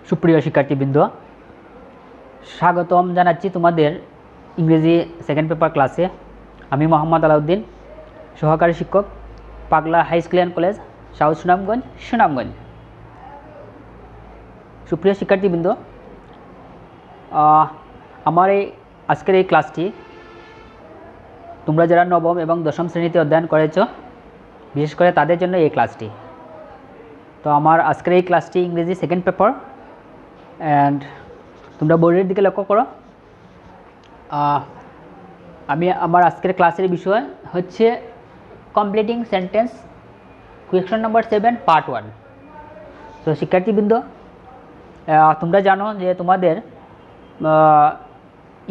সুপ্রিয় শিক্ষার্থীবৃন্দ, স্বাগতম জানাচ্ছি তোমাদের ইংরেজি সেকেন্ড পেপার ক্লাসে। আমি মোহাম্মদ আলাউদ্দিন, সহকারী শিক্ষক, Pagla high school and college, south Sunamganj. সুপ্রিয় শিক্ষার্থীবৃন্দ, আমার আজকের এই ক্লাসটি তোমরা যারা নবম এবং দশম শ্রেণীতে অধ্যয়ন করেছ, বিশেষ করে তাদের জন্য এই ক্লাসটি। তো আমার আজকের এই ক্লাসটি ইংরেজি সেকেন্ড পেপার, অ্যান্ড তোমরা বোর্ডের দিকে লক্ষ্য করো। আমি আমার আজকের ক্লাসের বিষয় হচ্ছে completing sentence, question number 7 part 1। তো শিক্ষার্থীবৃন্দ, তোমরা জানো যে তোমাদের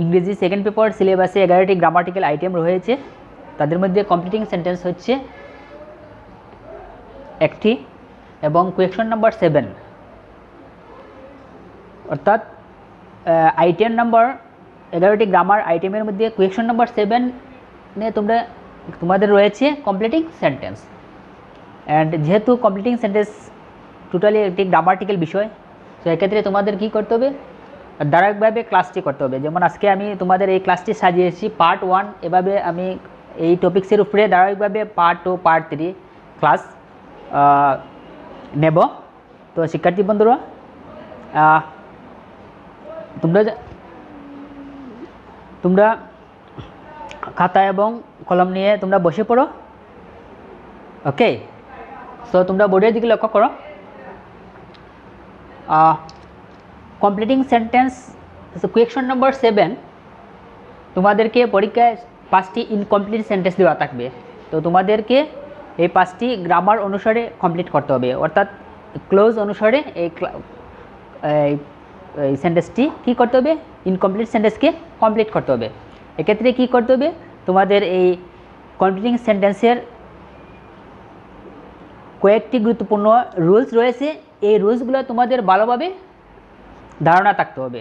ইংরেজি সেকেন্ড পেপার সিলেবাসে 11টি গ্রামাটিক্যাল আইটেম রয়েছে। তাদের মধ্যে কমপ্লিটিং সেন্টেন্স হচ্ছে একটি এবং কোয়েশ্চন নাম্বার 7, অর্থাৎ আইটেম নাম্বার 11টি গ্রামার আইটেমের মধ্যে কোয়েশ্চন নাম্বার 7 তোমাদের রয়েছে কমপ্লিটিং সেন্টেন্স। অ্যান্ড যেহেতু কমপ্লিটিং সেন্টেন্স টোটালি একটি গ্রামাটিক্যাল বিষয়, তো এক্ষেত্রে তোমাদের কী করতে হবে, ধারাবাহিকভাবে ক্লাসটি করতে হবে। যেমন আজকে আমি তোমাদের এই ক্লাসটি সাজিয়েছি পার্ট 1, এভাবে আমি এই টপিক্সের উপরে ধারাবাহিকভাবে পার্ট 2, পার্ট 3 ক্লাস নেব। তো শিক্ষার্থী বন্ধুরা, তোমরা খাতা এবং কলম নিয়ে তোমরা বসে পড়ো। ওকে, সো তোমরা বোর্ডের দিকে লক্ষ্য করো। কমপ্লিটিং সেন্টেন্স কোয়েশ্চন নাম্বার 7, তোমাদেরকে পরীক্ষায় 5টি ইনকমপ্লিট সেন্টেন্স দেওয়া থাকবে। তো তোমাদেরকে এই 5টি গ্রামার অনুসারে কমপ্লিট করতে হবে, অর্থাৎ ক্লোজ অনুসারে এই সেন্টেন্সটি কী করতে হবে, ইনকমপ্লিট সেন্টেন্সকে কমপ্লিট করতে হবে। এক্ষেত্রে কী করতে হবে, তোমাদের এই কমপ্লিটিং সেন্টেন্সের কয়েকটি গুরুত্বপূর্ণ রুলস রয়েছে। এই রুলসগুলো তোমাদের ভালোভাবে ধারণা থাকতে হবে।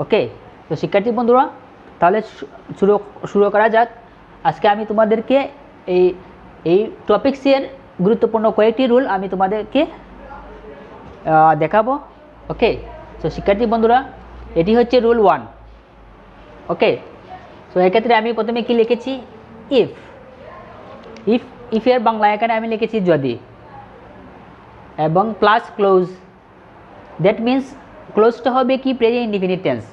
ওকে, তো শিক্ষার্থী বন্ধুরা, তাহলে শুরু করা যাক। আজকে আমি তোমাদেরকে এই টপিক্সের গুরুত্বপূর্ণ কয়েকটি রুল আমি তোমাদেরকে দেখাবো। ওকে, তো শিক্ষার্থী বন্ধুরা, এটি হচ্ছে রুল 1। ওকে, তো এক্ষেত্রে আমি প্রথমে কি লিখেছি, ইফ এর বাংলা এখানে আমি লিখেছি যদি, এবং প্লাস ক্লোজ, দ্যাট মিন্স ক্লোজটা হবে কি প্রেজেন্ট ইনডিফিনিট টেন্স।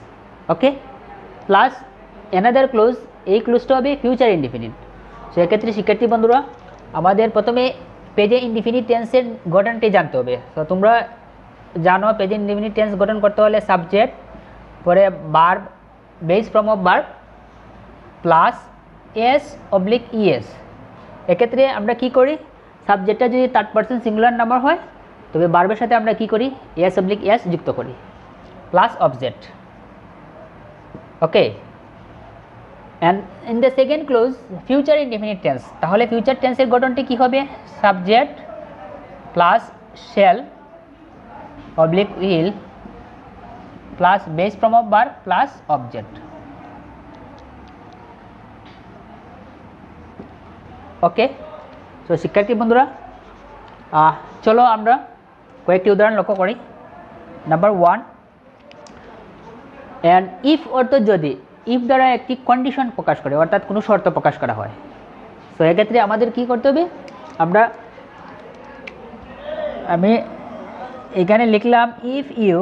ওকে, প্লাস অ্যানাদার ক্লোজ, এই ক্লোজটা হবে ফিউচার ইনডিফিনিট। সো এক্ষেত্রে শিক্ষার্থী বন্ধুরা, আমাদের প্রথমে প্রেজেন্ট ইনডিফিনিট টেন্সের গঠনটি জানতে হবে। তো তোমরা জানো প্রেজেন্ট ইনডিফিনিট টেন্স গঠন করতে হলে সাবজেক্ট, পরে verb, base form of verb, plus s oblique es. এক্ষেত্রে আমরা কি করি, সাবজেক্টটা যদি থার্ড পারসন সিঙ্গুলার নাম্বার হয়, তবে ভার্বের সাথে আমরা কি করি, এস অবলিক এস যুক্ত করি, plus object. Okay, and in the second clause future indefinite tense, তাহলে ফিউচার টেন্সের গঠনটি কী হবে, subject plus shall oblique will plus base form of verb plus object. Okay, তো শিক্ষার্থী বন্ধুরা, চলো আমরা কয়েকটি উদাহরণ লক্ষ্য করি। নাম্বার 1, অ্যান্ড ইফ অর্থ যদি, ইফ দ্বারা একটি কন্ডিশন প্রকাশ করে, অর্থাৎ কোনো শর্ত প্রকাশ করা হয়। তো এক্ষেত্রে আমাদের কি করতে হবে, আমি এখানে লিখলাম ইফ ইউ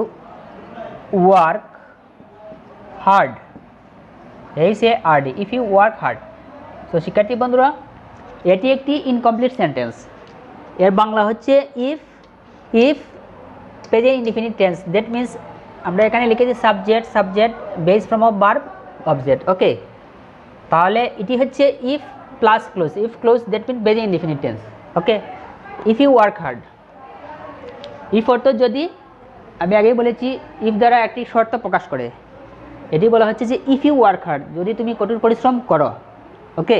ওয়ার্ক হার্ড, এই সে আরডি, ইফ ইউ ওয়ার্ক হার্ড। তো শিক্ষার্থী বন্ধুরা, এটি একটি ইনকমপ্লিট সেন্টেন্স। এর বাংলা হচ্ছে if present indefinite tense, that means আমরা এখানে লিখেছি subject base form of verb object. Okay, তাহলে এটি হচ্ছে if plus clause, if clause that means present indefinite tense. Okay, if you work hard, if অর্থ যদি, আমি আগেই বলেছি ইফ দ্বারা একটি শর্ত প্রকাশ করে, এটি বলা হচ্ছে যে ইফ ইউ ওয়ার্ক হার্ড, যদি তুমি কঠোর পরিশ্রম করো। ওকে,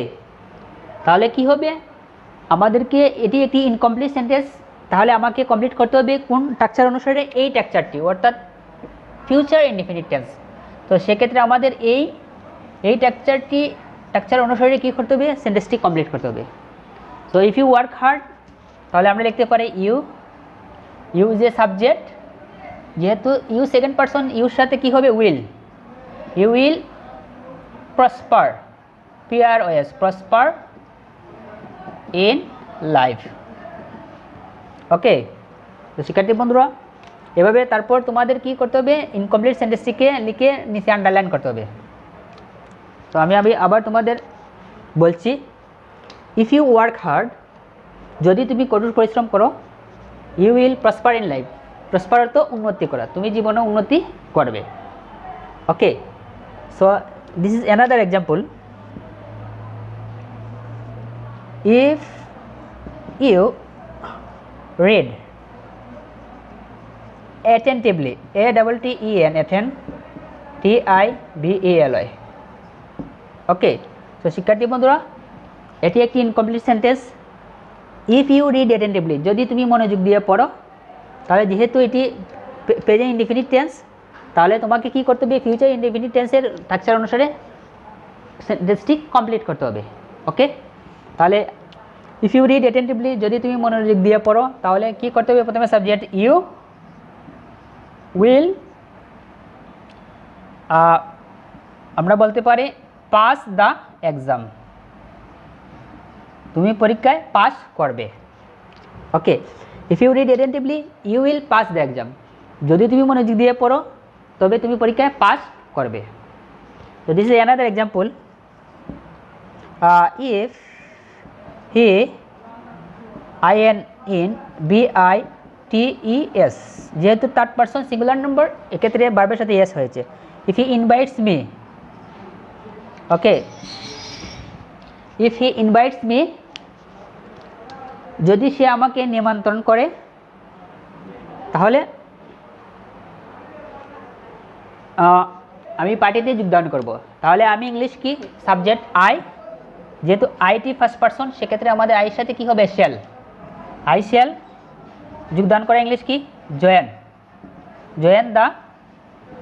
তাহলে কি হবে, আমাদেরকে এটি একটি ইনকমপ্লিট সেন্টেন্স, তাহলে আমাকে কমপ্লিট করতে হবে কোন স্ট্রাকচার অনুসারে, এই স্ট্রাকচারটি, অর্থাৎ ফিউচার ইনডিফিনিট টেন্স। তো সেক্ষেত্রে আমাদের এই স্ট্রাকচার অনুসারে কী করতে হবে, সেন্টেন্সটি কমপ্লিট করতে হবে। তো ইফ ইউ ওয়ার্ক হার্ড, তাহলে আমরা লিখতে পারি ইউ ইজ এ সাবজেক্ট যেহেতু ইউ সেকেন্ড পারসন, ইউর সাথে কি হবে? Will. You will prosper, PROS, prosper in life. Okay, তো শিক্ষার্থী বন্ধুরা এভাবে তারপর তোমাদের কি করতে হবে? ইনকমপ্লিট সেন্টেন্সটিকে লিখে নিচে আন্ডারলাইন করতে হবে। তো আমি আবার তোমাদের বলছি, ইফ ইউ ওয়ার্ক হার্ড, যদি তুমি কঠোর পরিশ্রম করো, you will prosper in life. Prosper অর্থ উন্নতি করা, তুমি জীবনে উন্নতি করবে। Okay, so this is another example. If you read attentively, ATTEN, TIVELY। Okay, তো শিক্ষার্থী বন্ধুরা এটি একটি incomplete sentence. If you read attentively, যদি তুমি মনোযোগ দিয়ে পড়ো, তাহলে যেহেতু এটি প্রেজেন্ট ইনডিফিনিট টেন্স, তাহলে তোমাকে কি করতে হবে? ফিউচার ইনডিফিনিট টেন্সের স্ট্রাকচার অনুসারে সেন্টেন্সটি কমপ্লিট করতে হবে। ওকে, তাহলে ইফ ইউ রিড অ্যাটেন্টিভলি, যদি তুমি মনোযোগ দিয়ে পড়ো, তাহলে কি করতে হবে? প্রথমে সাবজেক্ট ইউ উইল, আমরা বলতে পারি পাস দ্য এক্সাম, তুমি পরীক্ষায় পাস করবে। Okay, if you read attentively you will pass the exam, যদি তুমি মনোযোগ দিয়ে পড়ো তবে তুমি পরীক্ষায় পাস করবে। তো this is another example. If he, INBITES, যেহেতু থার্ড পারসন সিঙ্গুলার নম্বর, এক্ষেত্রে ভার্বের সাথে এস হয়েছে। If he invites me, okay, if he invites me, যদি সে আমাকে নিমন্ত্রণ করে, তাহলে আমি পার্টিতে যোগদান করব। তাহলে আমি ইংলিশ কি? সাবজেক্ট আই, যেহেতু আইটি ফার্স্ট পারসন, সেক্ষেত্রে আমাদের আইয়ের সাথে কি হবে? শ্যাল। আই শ্যাল যোগদান করা ইংলিশ কি? Join, join the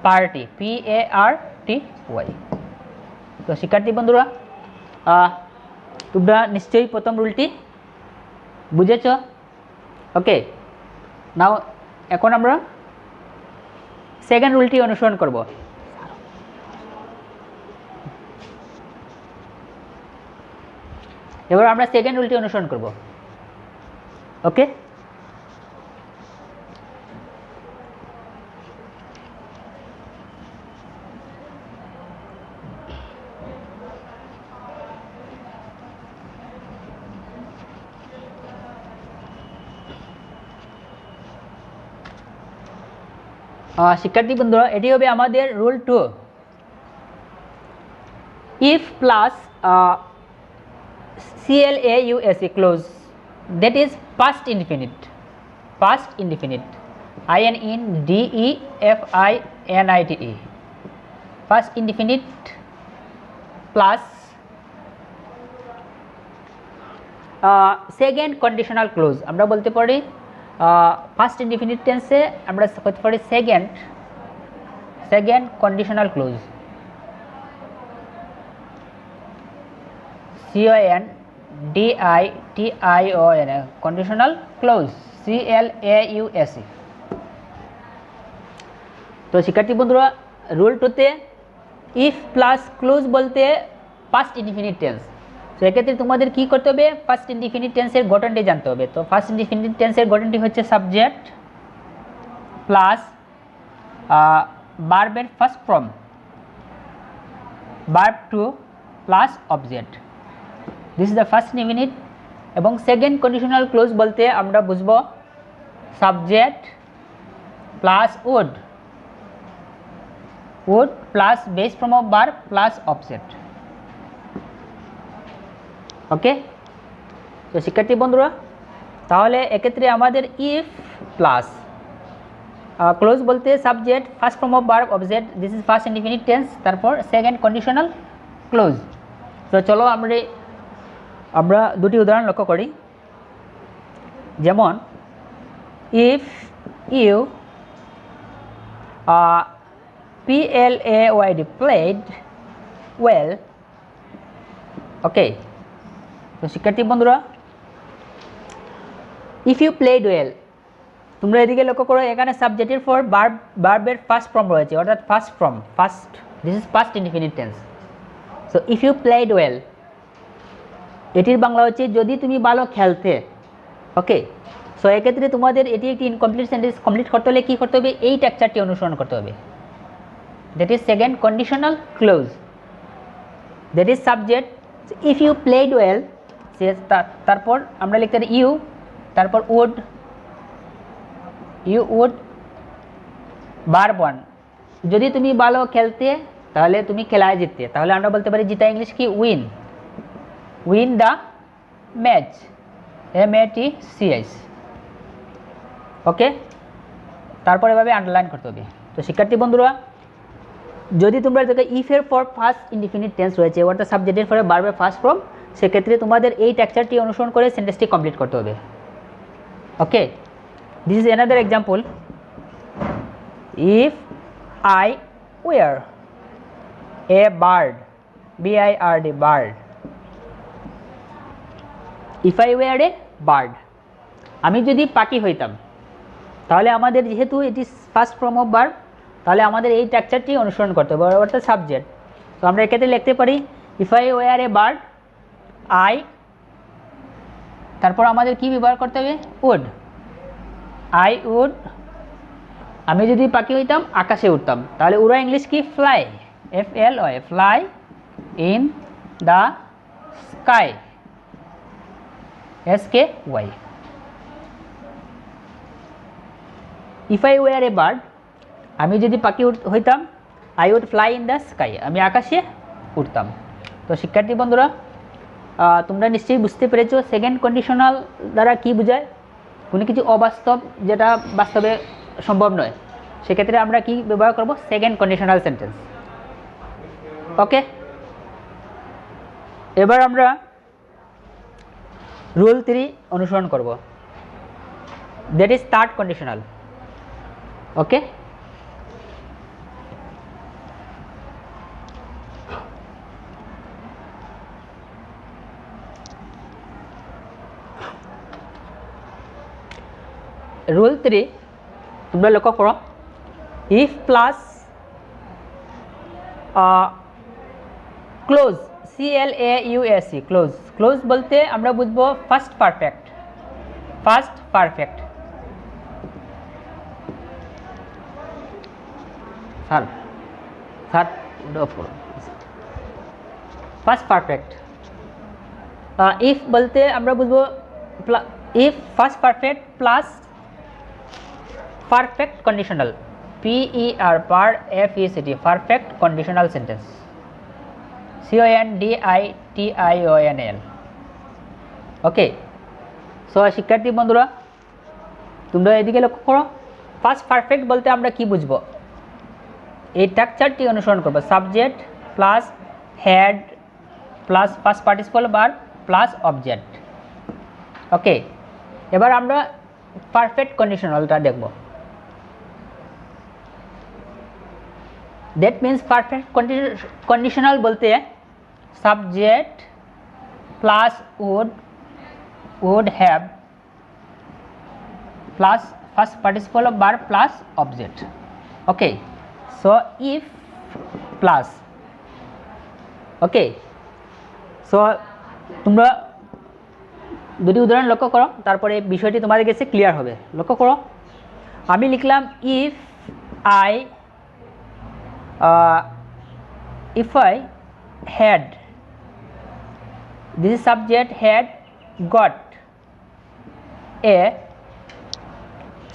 party, PARTY। তো শিক্ষার্থী বন্ধুরা তোমরা নিশ্চয়ই প্রথম রুলটি বুঝেছ। ওকে, নাও এখন আমরা সেকেন্ড রুলটি অনুসরণ করব। এবার আমরা সেকেন্ড রুলটি অনুসরণ করব। ওকে, শিক্ষার্থী বন্ধুরা এটি হবে আমাদের rule 2। If plus CLAUSE close, that is past indefinite, past indefinite, INDEFINITE, past indefinite plus second conditional close, আমরা বলতে পারি ফার্স্ট ইনডিফিনিট টেন্সে আমরা করতে পারি second conditional close, CONDITION, conditional close, CLAUSE। তো শিক্ষার্থী বন্ধুরা রুল 2তে ইফ প্লাস ক্লোজ বলতে ফার্স্ট ইনডিফিনিট টেন্স, তো এক্ষেত্রে তোমাদের কী করতে হবে? ফার্স্ট ইনডিফিনিট টেন্সের গঠনটি জানতে হবে। তো ফার্স্ট ইনডিফিনিট টেন্সের গঠনটি হচ্ছে সাবজেক্ট প্লাস ভার্বের first form, verb two plus object, this is the first indefinite. এবং সেকেন্ড কন্ডিশনাল ক্লোজ বলতে আমরা বুঝব subject plus would plus base form of verb plus object. Okay, তো শিক্ষার্থী বন্ধুরা তাহলে এক্ষেত্রে আমাদের ইফ প্লাস ক্লোজ বলতে subject first form of verb object, this is first indefinite tense, তারপর সেকেন্ড কন্ডিশনাল ক্লোজ। তো চলো আমরা দুটি উদাহরণ লক্ষ্য করি। যেমন if you PLAYD played well, ওকে। তো শিক্ষার্থী বন্ধুরা ইফ ইউ প্লেড ওয়েল, তোমরা এদিকে লক্ষ্য করো, এখানে সাবজেক্টের পর ভার্বের ফার্স্ট ফর্ম রয়েছে, অর্থাৎ first this is past indefinite tense. So if you played well, এটির বাংলা হচ্ছে যদি তুমি ভালো খেলতে। ওকে, সো এক্ষেত্রে তোমাদের এটি একটি ইনকমপ্লিট সেন্টেন্স কমপ্লিট করতে হলে কী করতে হবে, এই স্ট্রাকচারটি অনুসরণ করতে হবে। That is second conditional clause, that is subject if you played well, তারপর আমরা লিখতে পারি ইউ, তারপর would, you would verb one, যদি তুমি ভালো খেলতে তাহলে তুমি খেলায় জিততে, তাহলে আমরা বলতে পারি জিতা ইংলিশ কি win, win the match, MATCH। ওকে, তারপর এভাবে আন্ডারলাইন করতে হবে। তো শিক্ষার্থী বন্ধুরা, যদি তোমরা দেখো ইফের পর ফার্স্ট ইনডিফিনিট টেন্স রয়েছে, অর্থাৎ সাবজেক্টের পরে ভার্বের ফার্স্ট ফর্ম, সেক্ষেত্রে তোমাদের এই স্ট্রাকচারটি অনুসরণ করে সেন্টেন্সটি কমপ্লিট করতে হবে। Okay, this is another example. If I were a bird, BIRD, bird, if I were a bird, আমি যদি পাখি হইতাম, তাহলে আমাদের যেহেতু এটি ফার্স্ট ফর্ম অফ ভার্ব, তাহলে আমাদের এই স্ট্রাকচারটি অনুসরণ করতে হবে, অর্থাৎ সাবজেক্ট। তো আমরা এক্ষেত্রে লিখতে পারি if I were a bird, I, তারপর আমাদের কি ব্যবহার করতে হবে, উড, আই উড, আমি যদি পাখি হইতাম আকাশে উঠতাম, তাহলে উড়া ইংলিশ কি fly, FLY, fly in the sky, SKY। If I were a bird, আমি যদি পাখি হইতাম, I would fly in the sky, আমি আকাশে উঠতাম। তো শিক্ষার্থী বন্ধুরা, তোমরা নিশ্চয়ই বুঝতে পেরেছো সেকেন্ড কন্ডিশনাল দ্বারা কি বোঝায়, কোনো কিছু অবাস্তব যেটা বাস্তবে সম্ভব নয়, সেক্ষেত্রে আমরা কি ব্যবহার করব, সেকেন্ড কন্ডিশনাল সেন্টেন্স। ওকে, এবার আমরা রুল 3 অনুসরণ করব, that is third conditional. Okay, rule 3 তোমরা লক্ষ্য করো, if plus close, CLAUSE, close, close বলতে আমরা বুঝবো first perfect, first perfect, first perfect. If বলতে আমরা বুঝবো if first perfect plus perfect conditional, PERFECT, perfect conditional sentence, CONDITIONAL। Okay, so শিক্ষার্থী বন্ধুরা, তোমরা এদিকে লক্ষ্য করো, ফার্স্ট পারফেক্ট বলতে আমরা কি বুঝবো, এই স্ট্রাকচারটি অনুসরণ করবো, subject plus had plus first participle verb plus object. Okay, এবার আমরা পারফেক্ট কন্ডিশনালটা দেখব। দ্যাট মিন্স পারফেক্ট কন্ডিশনাল বলতে subject plus would have plus first participle of verb plus object. Okay, so if plus, okay, so তোমরা দুটি উদাহরণ লক্ষ্য করো, তারপরে বিষয়টি তোমাদের কাছে ক্লিয়ার হবে। লক্ষ্য করো, আমি লিখলাম if I had, this is subject, had got a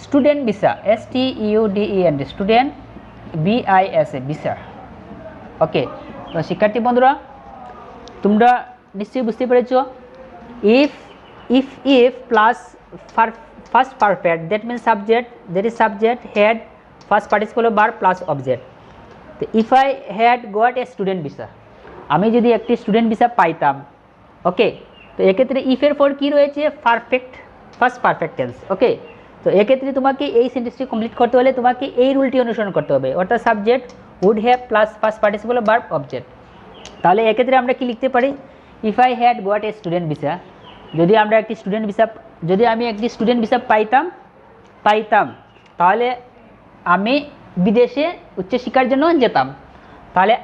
student visa, STUDENT, student VISA, visa. ওকে, তো শিক্ষার্থী বন্ধুরা, তোমরা নিশ্চয়ই বুঝতে পেরেছো, if plus first perfect, that means subject, that is subject, had first participle of verb plus object। তো if I had got a student visa, আমি যদি একটি স্টুডেন্ট ভিসা পাইতাম। ওকে, তো এক্ষেত্রে ইফের পর কী রয়েছে, পারফেক্ট, ফার্স্ট পারফেক্ট টেন্স। ওকে, তো এক্ষেত্রে তোমাকে এই সেন্টেন্সটি কমপ্লিট করতে হলে তোমাকে এই রুলটি অনুসরণ করতে হবে, অর্থাৎ subject would have plus first participle of verb object. তাহলে এক্ষেত্রে আমরা কি লিখতে পারি, if I had got a student visa, যদি আমি একটি স্টুডেন্ট ভিসা পাইতাম, পাইতাম, তাহলে আমি বিদেশে উচ্চশিক্ষার জন্য যেতাম। তাহলে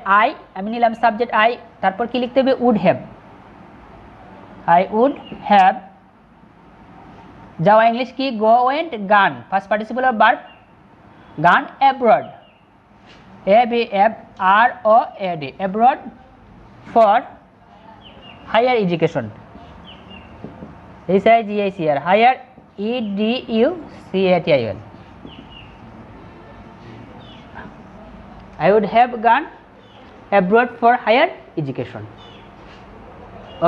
আমি নিলাম সাবজেক্ট আই, তারপর কি লিখতে হবে? Would have. I would have যাওয়া ইংলিশ কি? Go went gone, first participle of verb gone abroad, ABROAD, abroad for higher education, HIGHER, higher EDUCATION. I would have gone abroad for higher education.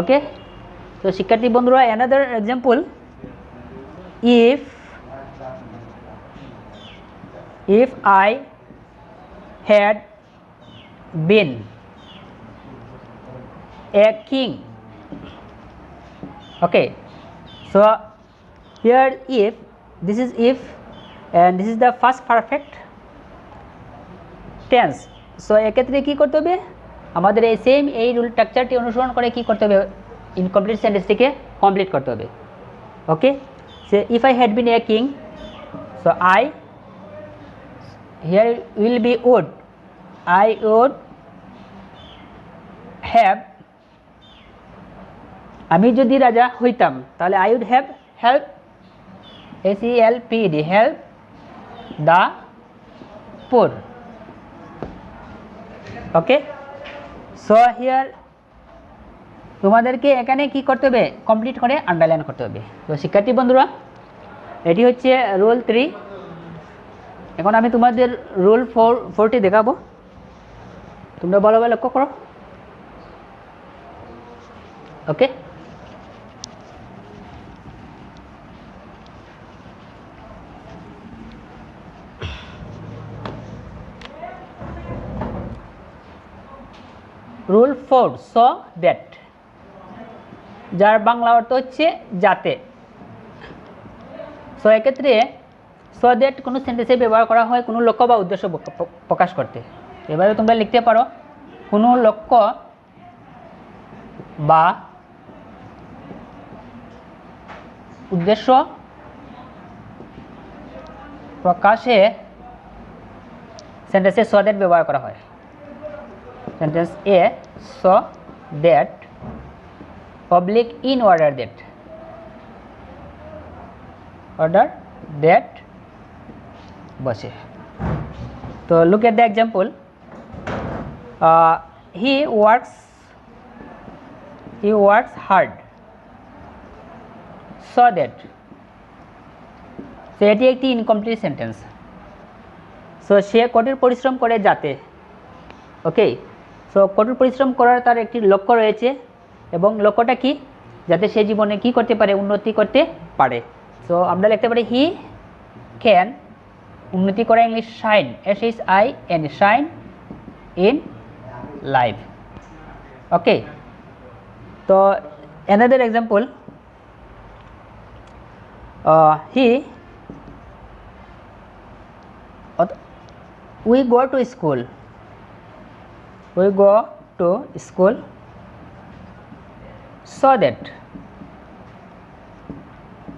Okay, so শিক্ষার্থী বন্ধুরা, another example, if I had been a king. Okay, so here if, this is if and this is the first perfect tense. so এক্ষেত্রে কি করতে হবে? আমাদের এই same এই rule স্ট্রাকচারটি অনুসরণ করে কি করতে হবে? ইনকমপ্লিট সেন্টেন্সটিকে কমপ্লিট করতে হবে। Okay, so if I had been a king, so I here will be would, I would have, আমি যদি রাজা হইতাম তাহলে I would have help, HELPD, help the poor. Okay, so here তোমাদেরকে এখানে কি করতে হবে? কমপ্লিট করে আন্ডারলাইন করতে হবে। তো শিক্ষার্থী বন্ধুরা, এটি হচ্ছে রুল 3। এখন আমি তোমাদের রুল 4টি দেখাবো, তোমরা ভালোভাবে লক্ষ্য করো। ওকে, রুল 4, সো দ্যাট, যার বাংলা অর্থ হচ্ছে যাতে। সো এক্ষেত্রে সো দ্যাট কোনো সেন্টেন্সে ব্যবহার করা হয় কোনো লক্ষ্য বা উদ্দেশ্য প্রকাশ করতে। এভাবে তোমরা লিখতে পারো, কোনো লক্ষ্য বা উদ্দেশ্য প্রকাশে সেন্টেন্সে সো দ্যাট ব্যবহার করা হয়। Sentence A, so that public in order that বসে। তো look at the example, he works hard so that, so এটি একটি ইনকমপ্লিট সেন্টেন্স। সো সে কঠোর পরিশ্রম করে যাতে, ওকে, সো কঠোর পরিশ্রম করার তার একটি লক্ষ্য রয়েছে, এবং লক্ষ্যটা কি? যাতে সে জীবনে কি করতে পারে? উন্নতি করতে পারে। সো আমরা লিখতে পারি হি ক্যান, উন্নতি করা English shine, SHIN, shine in life. Okay, তো another example, we go to school so that,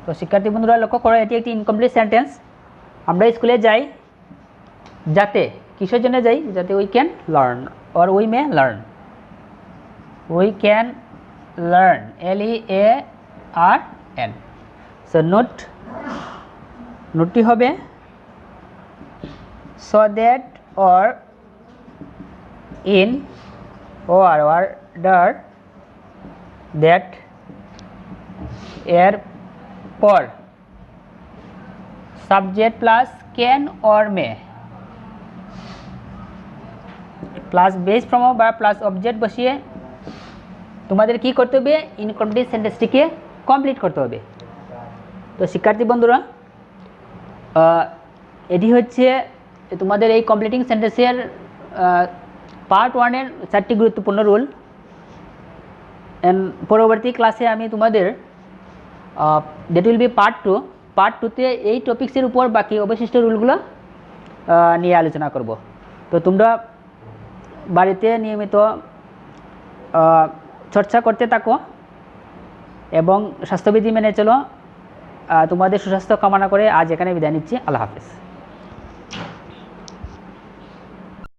তো শিক্ষার্থী বন্ধুরা লক্ষ্য করো, এটি একটি ইনকমপ্লিট সেন্টেন্স। আমরা স্কুলে যাই যাতে, কিসের জন্য যাই? যাতে we can learn or we may learn, we can learn, LEARN। So নোটটি হবে so that or in or order that এর পর subject plus can or may plus base form বা প্লাস অবজেক্ট বসিয়ে তোমাদের কি করতে হবে? ইনকমপ্লিট সেন্টেন্সটিকে কমপ্লিট করতে হবে। তো শিক্ষার্থী বন্ধুরা, এটি হচ্ছে তোমাদের এই কমপ্লিটিং সেন্টেন্সের পার্ট 1-এর 4টি গুরুত্বপূর্ণ রুল। পরবর্তী ক্লাসে আমি তোমাদের দ্যাট উইল বি পার্ট 2তে এই টপিক্সের উপর বাকি অবশিষ্ট রুলগুলো নিয়ে আলোচনা করব। তো তোমরা বাড়িতে নিয়মিত চর্চা করতে থাকো এবং স্বাস্থ্যবিধি মেনে চলো। তোমাদের সুস্বাস্থ্য কামনা করে আজ এখানে বিদায় নিচ্ছি। আল্লাহ হাফেজ।